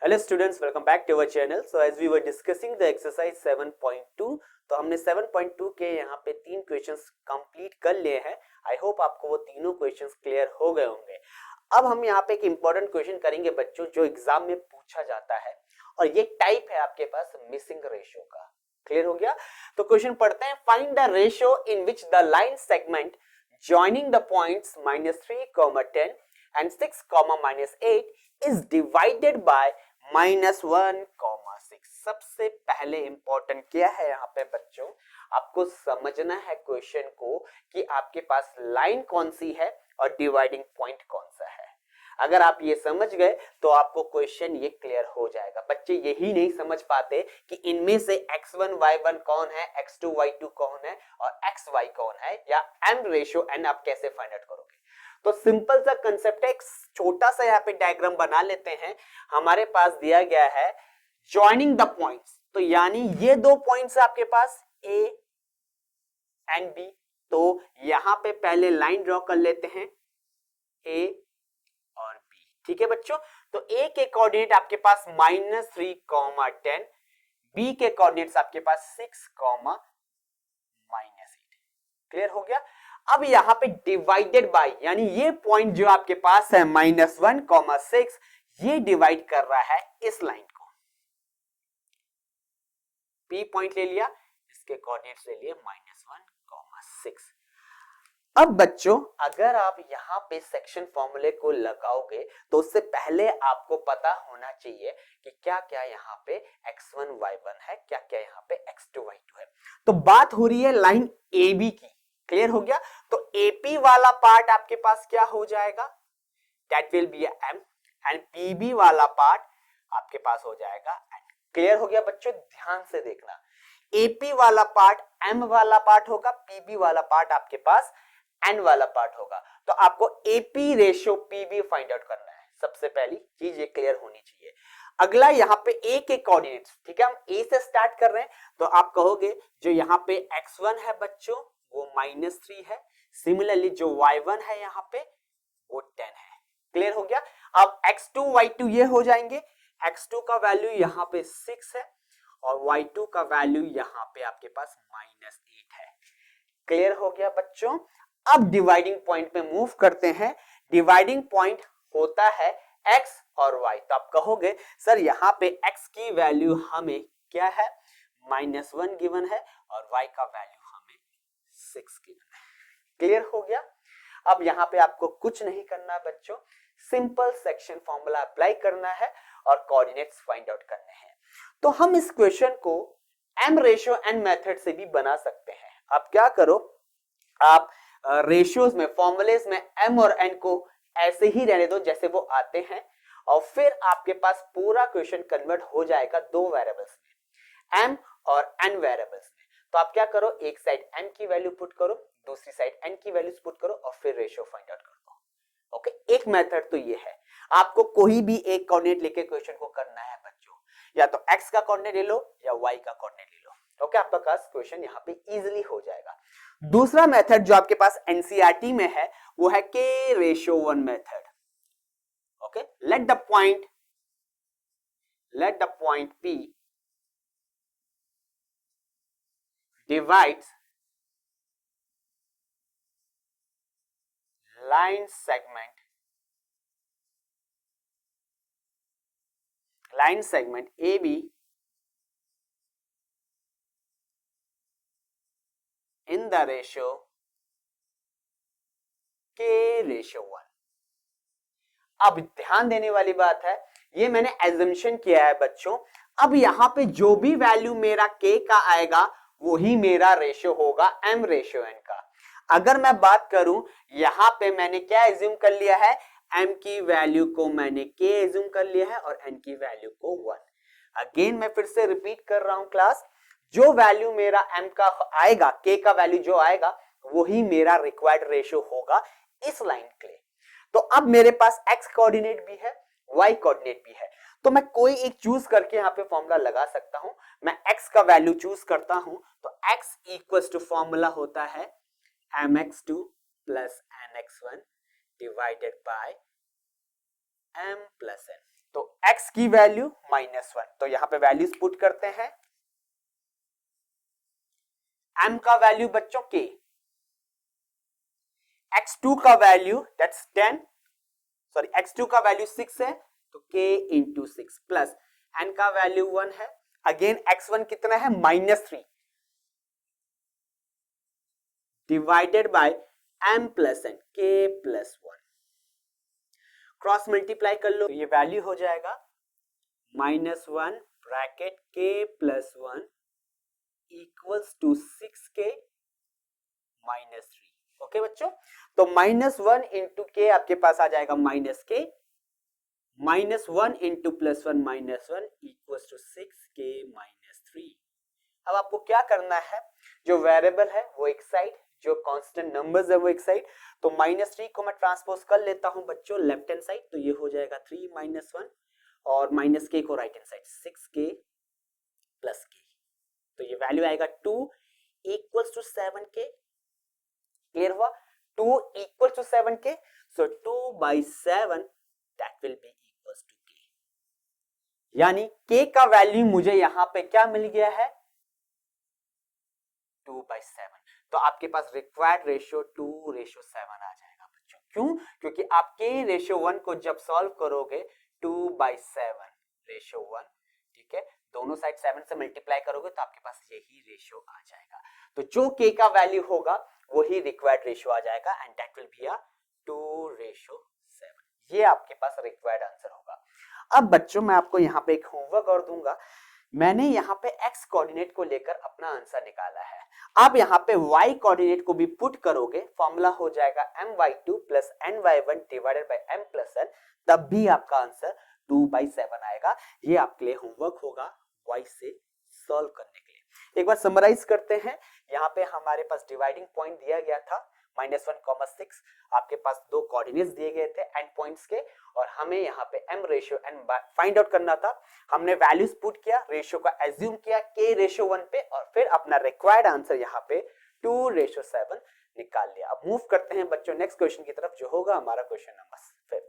Hello students, welcome back to our channel. So as we were discussing the exercise 7.2, तो हमने 7.2 के यहाँ पे 3 क्वेश्चंस कंप्लीट कर लिए हैं. आई होप आपको वो तीनों क्वेश्चंस क्लियर हो गए होंगे. अब हम यहाँ पे एक इंपॉर्टेंट क्वेश्चन करेंगे बच्चों, जो एग्जाम में पूछा जाता है और ये टाइप है आपके पास मिसिंग रेशियो का. क्लियर हो गया? तो क्वेश्चन पढ़ते हैं. Find the ratio in which the line segment joining the points -3, 10 and 6, -8 is divided by -1, 6. सबसे पहले इंपॉर्टेंट क्या है यहाँ पे बच्चों, आपको समझना है क्वेश्चन को कि आपके पास लाइन कौन सी है और डिवाइडिंग पॉइंट कौन सा है. अगर आप ये समझ गए तो आपको क्वेश्चन ये क्लियर हो जाएगा. बच्चे यही नहीं समझ पाते कि इनमें से x1 y1 कौन है, x2 y2 कौन है और xy कौन है, या m रेशियो n आप कैसे फाइंड आउट करोगे. तो सिंपल सा कंसेप्ट है. एक छोटा सा यहाँ पे डायग्राम बना लेते हैं. हमारे पास दिया गया है जॉइनिंग द पॉइंट्स, तो यानी ये दो पॉइंट्स आपके पास a एंड b. तो यहां पे पहले लाइन ड्रॉ कर लेते हैं a और b. ठीक है बच्चों. तो a के कोऑर्डिनेट आपके पास -3, 10, b के कोऑर्डिनेट्स आपके पास 6, -8. क्लियर हो गया? अब यहां पे डिवाइडेड बाय, यानी ये पॉइंट जो आपके पास है -1, 6, ये डिवाइड कर रहा है इस लाइन को. P पॉइंट ले लिया, इसके कोऑर्डिनेट्स ले लिए -1, 6. अब बच्चों अगर आप यहां पे सेक्शन फॉर्मूले को लगाओगे तो उससे पहले आपको पता होना चाहिए कि क्या क्या यहां पे x1 y1 है, क्या क्या यहां पे x2 y2 है. तो बात हो रही है लाइन AB की. क्लियर हो गया? तो AP वाला पार्ट आपके पास क्या हो जाएगा, that will B m, and PB वाला पार्ट आपके पास हो जाएगा n. क्लियर हो गया बच्चों? ध्यान से देखना. AP वाला पार्ट m वाला पार्ट होगा, PB वाला पार्ट आपके पास n वाला पार्ट होगा. तो आपको AP ratio PB find out करना है. सबसे पहली चीज ये क्लियर होनी चाहिए. अगला यहाँ पे A के कोऑर्डिनेट्स, ठीक है, हम A से स्टार्ट कर रहे हैं. तो आप कहोगे जो यहाँ पे x1 है बच्चों वो -3 है. सिमिलरली जो y1 है यहाँ पे वो 10 है. क्लियर हो गया? अब x2 y2 ये हो जाएंगे. x2 का वैल्यू यहाँ पे 6 है और y2 का वैल्यू यहाँ पे आपके पास -8 है. क्लियर हो गया बच्चों? अब डिवाइडिंग पॉइंट पे मूव करते हैं. डिवाइडिंग पॉइंट होता है x और y. तो आप कहोगे सर यहाँ पे x की वैल्यू हमें क्या है, -1 गिवन है और y का वैल्यू हमें 6 गिवन है. क्लियर हो गया? अब यहाँ पे आपको कुछ नहीं करना बच्चों, सिंपल सेक्शन फॉर्मूला अप्लाई करना है और कोऑर्डिनेट्स फाइंड आउट करने हैं. तो हम इस क्वेश्चन को m रेशियो n मेथड से भी बना सकते हैं. आप क्या करो, आप रेशियोज में, फॉर्मूलेज में m और n को ऐसे ही रहने दो जैसे वो आते हैं और फिर आपके पास पूरा क्वेश्चन कन्वर्ट हो जाएगा दो वेरिएबल्स में, m और n वेरिएबल्स में. तो आप क्या करो, एक साइड m की वैल्यू पुट करो, दूसरी साइड n की वैल्यूज पुट करो और फिर रेशियो फाइंड आउट कर दो. ओके, एक मेथड तो ये है. आपको कोई भी एक कोऑर्डिनेट लेके क्वेश्चन को करना है बच्चों, या तो x का कोऑर्डिनेट ले लो या y का कोऑर्डिनेट ले लो. ओके, आपका पास क्वेश्चन यहाँ पे इजीली हो जाएगा. दूसरा मेथड जो आपके पास एनसीईआरटी में है वो है k ratio 1 method. Okay, let the point P divides line segment AB in the ratio k ratio 1. अब ध्यान देने वाली बात है, ये मैंने एजम्पशन किया है बच्चों. अब यहां पे जो भी वैल्यू मेरा k का आएगा वही मेरा रेशियो होगा m रेशियो n का. अगर मैं बात करूं, यहां पे मैंने क्या एज्यूम कर लिया है, m की वैल्यू को मैंने k एज्यूम कर लिया है और n की वैल्यू को 1. अगेन मैं फिर से रिपीट कर रहा हूं क्लास, जो वैल्यू मेरा m का आएगा, k का वैल्यू जो आएगा वही मेरा रिक्वायर्ड रेशियो होगा इस लाइन के लिए. तो अब मेरे पास x कोऑर्डिनेट भी है, y कोऑर्डिनेट भी है. तो मैं कोई एक चूज करके यहाँ पे फॉर्मूला लगा सकता हूं. मैं x का वैल्यू चूज करता हूं तो x इक्वल्स टू फॉर्मूला होता है mx2 plus nx1 divided by m plus n. तो x की वैल्यू -1, तो यहां पे वैल्यूज पुट करते हैं। m का वैल्यू बच्चों k, x2 का वैल्यू दैट्स 10, सॉरी x2 का वैल्यू 6 है तो k इंटू 6 प्लस n का वैल्यू 1 है, अगेन x1 कितना है -3 divided by m plus n, k plus 1, cross multiply कर लो तो ये वैल्यू हो जाएगा -1 bracket k plus 1 equals to 6k -3। Okay बच्चों, तो -1 इंटू के आपके पास आ जाएगा -k, -1 into +1 -1 equals to 6k -3। अब आपको क्या करना है, जो वेरिएबल है वो एक साइड, जो कांस्टेंट नंबर्स है वो एक साइड, तो -3 को मैं ट्रांसपोज कर लेता हूं बच्चों लेफ्ट हैंड साइड, तो ये हो जाएगा 3 -1 और -k को right hand side 6k plus k, तो ये वैल्यू आएगा 2 इक्वल्स टू 7k। क्लियर हुआ, 2 equal to 7k, so 2/7 that will be equals to k, यानी k का वैल्यू मुझे यहां पे क्या मिल गया है 2/7, तो आपके पास रिक्वायर्ड रेशियो 2:7 आ जाएगा बच्चों। क्यों? क्योंकि आप k रेशियो 1 को जब सॉल्व करोगे 2/7 रेशियो 1, ठीक है, दोनों साइड 7 से मल्टीप्लाई करोगे तो आपके पास यही रेशियो आ जाएगा, तो जो k का वैल्यू होगा वही रिक्वायर्ड रेशियो आ जाएगा and that will be a 2:7, ये आपके पास रिक्वायर्ड आंसर होगा। अब बच्चों मैं आपको यहाँ पे एक होमवर्क और दूंगा, मैंने यहाँ पे x कोऑर्डिनेट को लेकर अपना आंसर निकाला है, आप यहाँ पे y कोऑर्डिनेट को भी पुट करोगे, फॉर्मूला हो जाएगा my2 plus ny1 divided by m plus n, तब भी आपका आंसर 2/7 आएगा। ये आपके लिए होमवर्क होगा y से सॉल्व करने के लिए। एक बार समराइज करते हैं, यहाँ पे हमारे पास डिवाइडिंग पॉइंट दिया गया था -1,6, आपके पास दो कोऑर्डिनेट्स दिए गए थे एंड पॉइंट्स के, और हमें यहाँ पे m ratio n find out करना था। हमने वैल्यूज पुट किया, रेशियो का एज्यूम किया k रेशियो 1 पे, और फिर अपना रिक्वायर्ड आंसर यहाँ पे 2:7 निकाल लिया। अब मूव करते हैं बच्चों नेक्स्ट क्वेश्चन की तरफ, जो होगा हमारा क्वेश्चन नंबर 5।